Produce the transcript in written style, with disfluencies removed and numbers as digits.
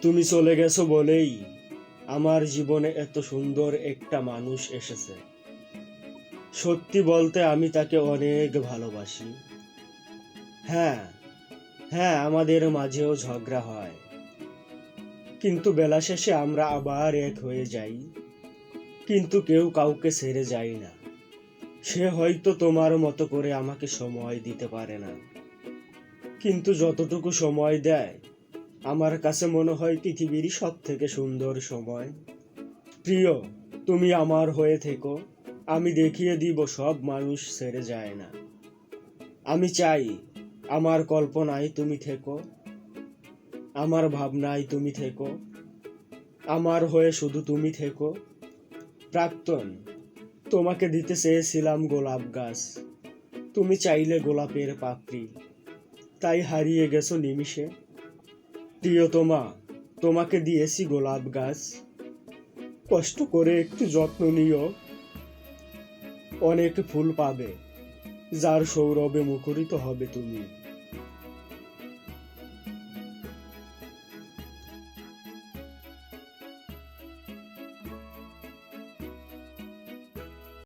তুমি চলে গেছো বলেই আমার জীবনে এত সুন্দর একটা মানুষ এসেছে। সত্যি বলতে আমি তাকে অনেক ভালোবাসি। হ্যাঁ, হ্যাঁ, আমাদের মাঝেও ঝগড়া হয়, কিন্তু বেলা শেষে আমরা আবার এক হয়ে যাই। কিন্তু কেউ কাউকে ছেড়ে যায় না। সে হয়তো তোমার মতো করে আমাকে সময় দিতে পারে না, কিন্তু যতটুকু সময় দেয় আমার কাছে মনে হয় পৃথিবীর সব থেকে সুন্দর সময়। প্রিয়, তুমি আমার হয়ে থেকো। আমি দেখিয়ে দিব সব মানুষ ছেড়ে যায় না। আমি চাই আমার কল্পনায় তুমি থেকো, আমার ভাবনায় তুমি থেকো, আমার হয়ে শুধু তুমি থেকো। প্রাক্তন, তোমাকে দিতে চেয়েছিলাম গোলাপ গাছ, তুমি চাইলে গোলাপের পাপড়ি, তাই হারিয়ে গেছো নিমিষে। প্রিয়তমা, তোমাকে দিয়েছি গোলাপ গাছ, কষ্ট করে একটু যত্ন নিও। অনেক ফুল পাবে, যার সৌরভে মুখরিত হবে তুমি।